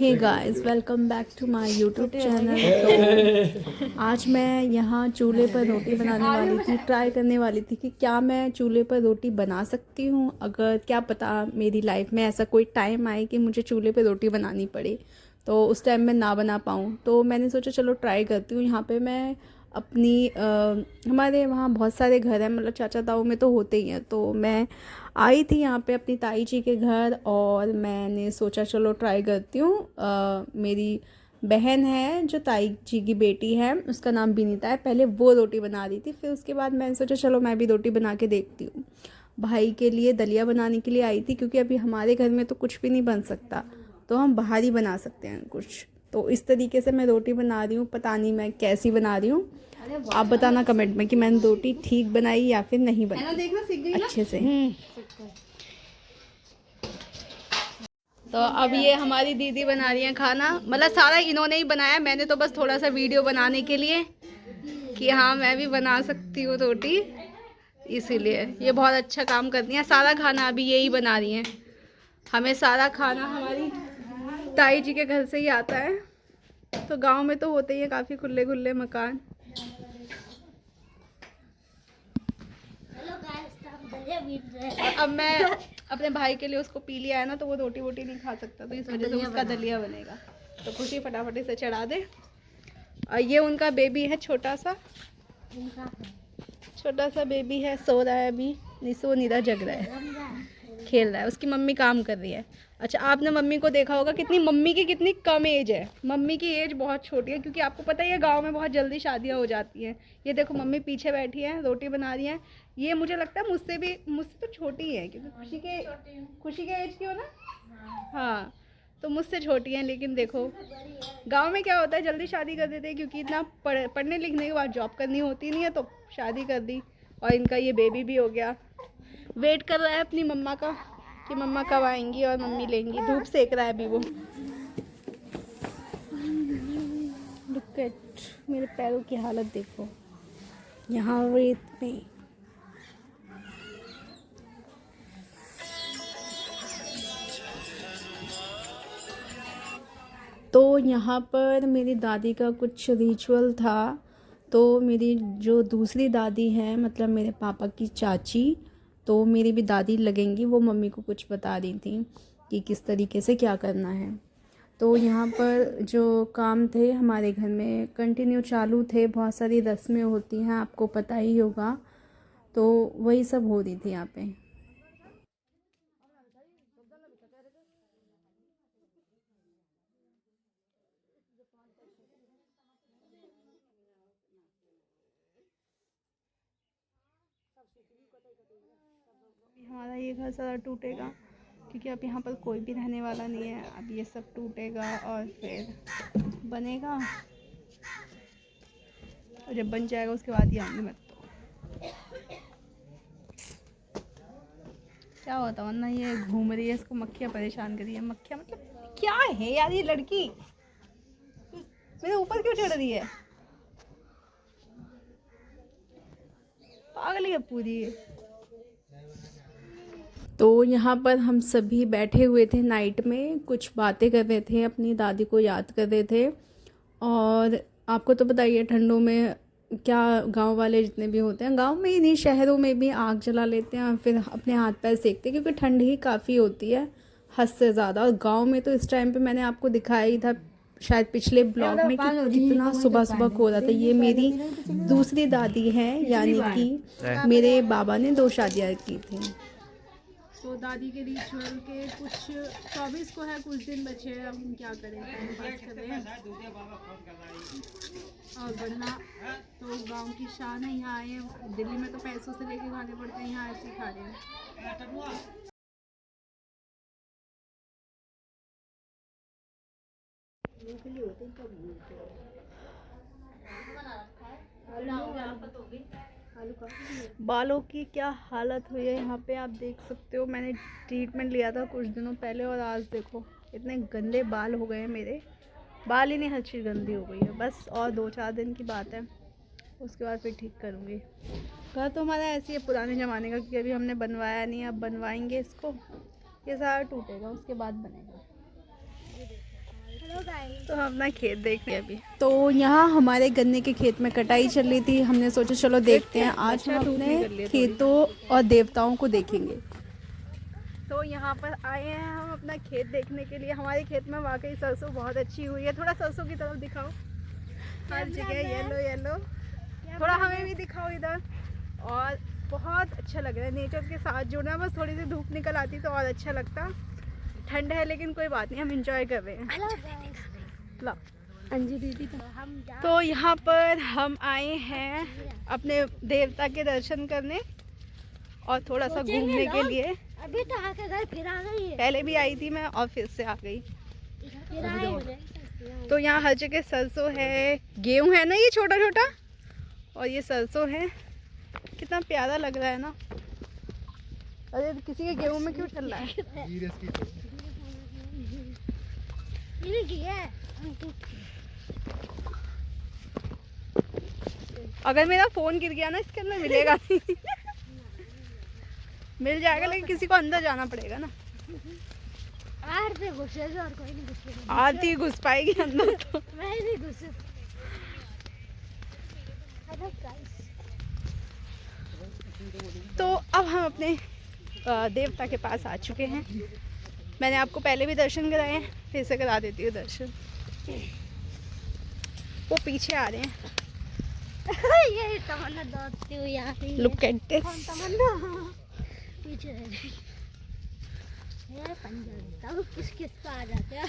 Hey guys, welcome back to my YouTube channel. तो आज मैं यहाँ चूल्हे पर रोटी बनाने वाली थी, ट्राई करने वाली थी कि क्या मैं चूल्हे पर रोटी बना सकती हूँ। अगर क्या पता मेरी लाइफ में ऐसा कोई टाइम आए कि मुझे चूल्हे पर रोटी बनानी पड़े, तो उस टाइम मैं ना बना पाऊँ। तो मैंने सोचा चलो ट्राई करती हूँ। यहाँ पे मैं अपनी हमारे वहाँ बहुत सारे घर हैं, मतलब चाचा ताऊ में तो होते ही हैं। तो मैं आई थी यहाँ पे अपनी ताई जी के घर और मैंने सोचा चलो ट्राई करती हूँ। मेरी बहन है जो ताई जी की बेटी है, उसका नाम विनीता है। पहले वो रोटी बना रही थी, फिर उसके बाद मैंने सोचा चलो मैं भी रोटी बना के देखती हूँ। भाई के लिए दलिया बनाने के लिए आई थी, क्योंकि अभी हमारे घर में तो कुछ भी नहीं बन सकता, तो हम बाहर ही बना सकते हैं कुछ। तो इस तरीके से मैं रोटी बना रही हूँ। पता नहीं मैं कैसी बना रही हूँ, आप बताना कमेंट में कि मैंने रोटी ठीक बनाई या फिर नहीं बनाई अच्छे से। तो अब ये हमारी दीदी बना रही है खाना, मतलब सारा इन्होंने ही बनाया, मैंने तो बस थोड़ा सा वीडियो बनाने के लिए कि हाँ मैं भी बना सकती हूँ रोटी, इसीलिए ये बहुत अच्छा काम करती हैं। सारा खाना अभी यही बना रही हैं। हमें सारा खाना हमारी ताई जी के घर से ही आता है। तो गांव में तो होते ही है काफ़ी खुले खुले मकान। और अब मैं अपने भाई के लिए उसको पी लिया है ना, तो वो रोटी वोटी नहीं खा सकता, तो इस वजह से उसका दलिया बनेगा। तो खुशी फटाफट से चढ़ा दे। और ये उनका बेबी है, छोटा सा बेबी है, सो रहा है अभी। निसो नीरा जग रहा है, खेल रहा है। उसकी मम्मी काम कर रही है। अच्छा, आपने मम्मी को देखा होगा, मम्मी की कितनी कम एज है। मम्मी की एज बहुत छोटी है, क्योंकि आपको पता ही है गांव में बहुत जल्दी शादियां हो जाती हैं। ये देखो मम्मी पीछे बैठी है, रोटी बना रही है। ये मुझे लगता है मुझसे तो छोटी है, क्योंकि खुशी के एज की हो ना। हाँ, तो मुझसे छोटी है। लेकिन देखो गांव में क्या होता है, जल्दी शादी कर देते हैं, क्योंकि इतना पढ़ने लिखने के बाद जॉब करनी होती नहीं है, तो शादी कर दी। और इनका ये बेबी भी हो गया। वेट कर रहा है अपनी मम्मा का कि मम्मा कब आएंगी और मम्मी लेंगी। धूप सेक रहा है अभी वो। लुक एट, मेरे पैरों की हालत देखो यहाँ रेत में। तो यहाँ पर मेरी दादी का कुछ रिचुअल था। तो मेरी जो दूसरी दादी है, मतलब मेरे पापा की चाची, तो मेरी भी दादी लगेंगी, वो मम्मी को कुछ बता रही थी कि किस तरीके से क्या करना है। तो यहाँ पर जो काम थे हमारे घर में कंटिन्यू चालू थे। बहुत सारी रस्में होती हैं, आपको पता ही होगा। तो वही सब हो रही थी यहाँ पे। हमारा ये घर सारा टूटेगा, क्योंकि अब यहाँ पर कोई भी रहने वाला नहीं है। अब ये सब टूटेगा और फिर बनेगा, और जब बन जाएगा उसके बाद ही आऊँगी मैं। तो क्या होता, वरना ये घूम रही है, इसको मक्खियाँ परेशान कर रही है। मक्खियाँ मतलब क्या है यार, ये लड़की मेरे ऊपर क्यों चढ़ रही है, पागल है पूरी। तो यहाँ पर हम सभी बैठे हुए थे, नाइट में कुछ बातें कर रहे थे, अपनी दादी को याद कर रहे थे। और आपको तो बताइए ठंडों में क्या, गांव वाले जितने भी होते हैं, गांव में ही नहीं शहरों में भी आग जला लेते हैं, फिर अपने हाथ पैर सेकते हैं, क्योंकि ठंड ही काफ़ी होती है हद से ज़्यादा। और गांव में तो इस टाइम पे मैंने आपको दिखाया ही था शायद पिछले ब्लॉग में कि कितना सुबह सुबह हो रहा था। ये मेरी दूसरी दादी है, यानी कि मेरे बाबा ने 2 शादियाँ की थी। तो दादी के रिचुअल के कुछ 24 को है, कुछ दिन बचे हैं। अब हम क्या करें, टाइम पास कर रहे हैं। और बढ़ना तो गांव की शान है। यहाँ आए हैं, दिल्ली में तो पैसों से लेके खाने पड़ते हैं, यहाँ ऐसे ही खा रहे हैं। बालों की क्या हालत हुई है यहाँ पे, आप देख सकते हो। मैंने ट्रीटमेंट लिया था कुछ दिनों पहले, और आज देखो इतने गंदे बाल हो गए हैं मेरे। बाल ही नहीं, हर चीज़ गंदी हो गई है। बस और 2-4 दिन की बात है, उसके बाद फिर ठीक करूँगी। घर तो हमारा ऐसे ही है पुराने ज़माने का, क्योंकि अभी हमने बनवाया नहीं, अब बनवाएंगे इसको। ये सारा टूटेगा, उसके बाद बनेगा। तो हम अपना खेत देख रहे हैं अभी। तो यहाँ हमारे गन्ने के खेत में कटाई चल रही थी। हमने सोचा चलो देखते हैं, आज हम अपने खेतों और देवताओं को देखेंगे। तो यहाँ पर आए हैं हम अपना खेत देखने के लिए। हमारे खेत में वाकई सरसों बहुत अच्छी हुई है। थोड़ा सरसों की तरफ दिखाओ, हर जगह येलो येलो। थोड़ा हमें भी दिखाओ इधर। और बहुत अच्छा लग रहा है नेचर के साथ जुड़ना। बस थोड़ी सी धूप निकल आती तो और अच्छा लगता। ठंड है लेकिन कोई बात नहीं, हम इंजॉय कर रहे हैं। अंजी दीदी तो यहाँ पर हम आए हैं अपने देवता के दर्शन करने और थोड़ा सा घूमने के लिए। अभी तो आके घर फिर आ गई है। पहले भी आई थी मैं और फिर से आ गई। तो यहाँ हर जगह सरसों है, गेहूं है ना ये छोटा छोटा, और ये सरसों है। कितना प्यारा लग रहा है ना। अरे किसी के गेहूं में क्यों चल रहा है? अगर मेरा फोन गिर गया ना इसके अंदर मिलेगा नहीं। मिल जाएगा लेकिन किसी को अंदर जाना पड़ेगा ना। आरती घुसेगी और कोई नहीं घुसेगा। आरती घुस पाएगी अंदर तो मैं नहीं घुस। तो अब हम अपने देवता के पास आ चुके हैं। मैंने आपको पहले भी दर्शन कराए हैं, फिर से करा देती हूँ दर्शन। वो पीछे आ रहे हैं। ये तमन्ना दौड़ती हुई आ रही है। Look at this. कौन तमन्ना? पीछे रह गई। यार पंजाब किसके आ जाते हैं।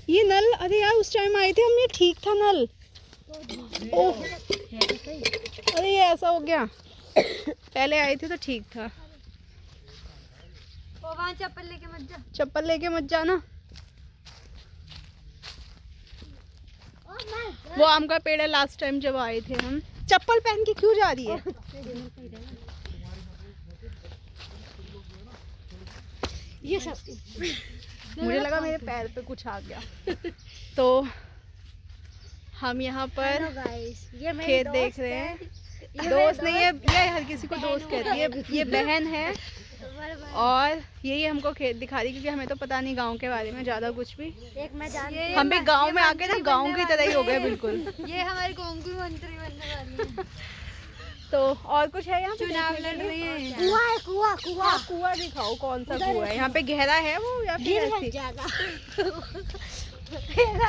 ये नल, अरे यार उस टाइम आए थे हम, ये ठीक था नल। ओह अरे ये ऐसा हो गया। पहले आए थे तो ठीक था। वहाँ चप्पल लेके मत जा। चप्पल लेके मत जाना। वो आम का पेड़ है, लास्ट टाइम जब आए थे हम। चप्पल पहन के क्यों जा रही है? ये सब मुझे लगा मेरे पैर पे कुछ आ गया। तो हम यहाँ पर ये खेत देख रहे हैं। दोस्त नहीं है ये, हर किसी को दोस्त कहती है। ये बहन है और यही हमको खेत दिखा रही, क्योंकि हमें तो पता नहीं गांव के बारे में ज़्यादा कुछ भी। एक मैं जानती हम भी गांव में आके ना गांव की तरह ही हो गए बिल्कुल। ये हमारी गांव की मंत्री बनने वाली है। तो और कुछ है यहाँ? चुनाव लड़ रही है। कुआं है, कुआं कुआं। कुआं दिखाओ, कौन सा कुआं है? यहाँ पे गहरा है वो या फिर ऐसी? ज्यादा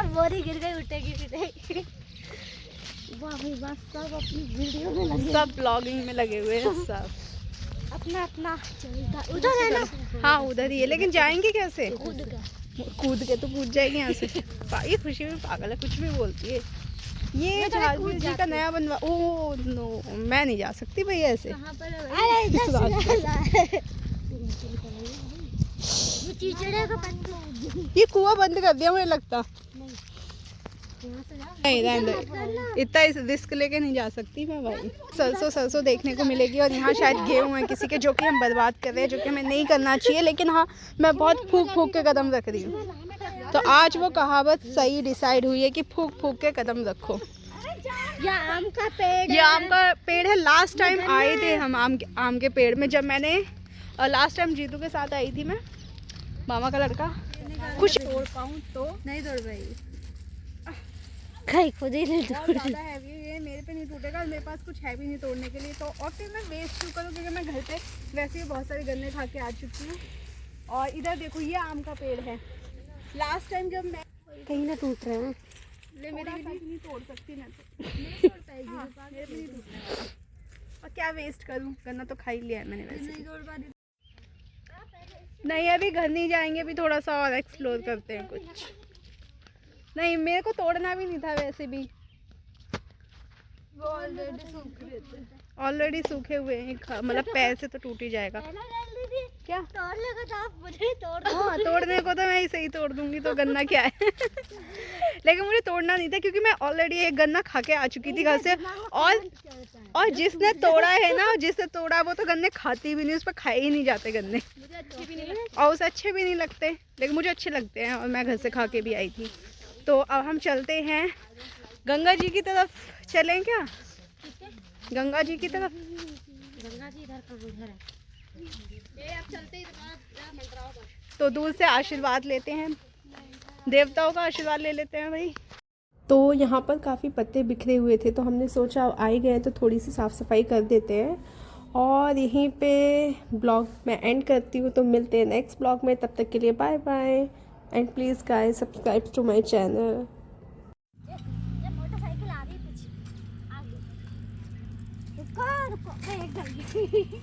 बोरी गिर गई, उठेगी फिर। सब अपनी वीडियो में लगे, सब ब्लॉगिंग में लगे हुए हैं सब। अपना अपना चलता। उधर है ना? हाँ उधर ही है, लेकिन जाएंगे कैसे? कूद के तो कूद जाएंगे यहाँ से। ये खुशी भी पागल है, कुछ भी बोलती है। ये झालवीर जी का नया बनवा। ओह नो, मैं नहीं जा सकती भैया ऐसे। अरे ये कुआं बंद कर दिया मुझे लगता। नहीं रहने दो, इतना रिस्क लेके नहीं जा सकती मैं भाई। सरसों देखने को मिलेगी और यहाँ शायद गेहूँ है किसी के, जो कि हम बर्बाद कर रहे हैं, जो कि हमें नहीं करना चाहिए। लेकिन हाँ, मैं बहुत फूक के कदम रख रही हूँ। तो आज वो कहावत सही डिसाइड हुई है कि फूक के कदम रखो। ये आम का पेड़, ये आम का पेड़ है। लास्ट टाइम आए थे हम आम के पेड़ में, जब मैंने लास्ट टाइम जीतू के साथ आई थी मैं, मामा का लड़का। कुछ तोड़ पाऊँ तो नहीं तोड़ पाई, खुद ही नहीं बहुत ज़्यादा हैवी है, ये मेरे पे नहीं टूटेगा। मेरे पास कुछ है भी नहीं तोड़ने के लिए। तो और फिर मैं वेस्ट क्यों करूँ, क्योंकि मैं घर पे वैसे ही बहुत सारे गन्ने खा के आ चुकी हूँ। और इधर देखो ये आम का पेड़ है। लास्ट टाइम जब मैं कहीं ना टूट रहे हैं। ले मेरे भी नहीं तोड़ सकती मैं तो। नहीं तोड़ पाएगी। हाँ, मेरे भी नहीं टूटने। और क्या वेस्ट करूँ, गन्ना तो खा ही लिया है मैंने वैसे। नहीं अभी घर नहीं जाएंगे, अभी थोड़ा सा और एक्सप्लोर करते हैं कुछ। नहीं मेरे को तोड़ना भी नहीं था वैसे भी, वो ऑलरेडी सूखे हुए हैं। मतलब पैर से तो टूट ही जाएगा। क्या तोड़ने को तो आप मुझे तोड़ दो। हाँ तोड़ने को तो मैं ऐसे ही तोड़ दूंगी, तो गन्ना क्या है। लेकिन मुझे तोड़ना नहीं था, क्योंकि मैं ऑलरेडी एक गन्ना खा के आ चुकी थी घर से। और जिसने तोड़ा है ना, जिसने तोड़ा वो तो गन्ने खाती भी नहीं, उस पर खाए ही नहीं जाते गन्ने, और उसे अच्छे भी नहीं लगते। लेकिन मुझे अच्छे लगते हैं और मैं घर से खा के भी आई थी। तो अब हम चलते हैं गंगा जी की तरफ। चलें क्या गंगा जी की तरफ? गंगा जी इधर का उधर है। ये अब चलते ही तो दूर से आशीर्वाद लेते हैं देवताओं का आशीर्वाद ले लेते हैं भाई। तो यहाँ पर काफ़ी पत्ते बिखरे हुए थे, तो हमने सोचा आ ही गए तो थोड़ी सी साफ़ सफाई कर देते हैं। और यहीं पे ब्लॉग मैं एंड करती हूँ, तो मिलते हैं नेक्स्ट ब्लॉग में। तब तक के लिए bye bye and please guys subscribe to my channel. ये मोटरसाइकिल आ रही है पीछे, आगे रुको रुको, मैं एक गई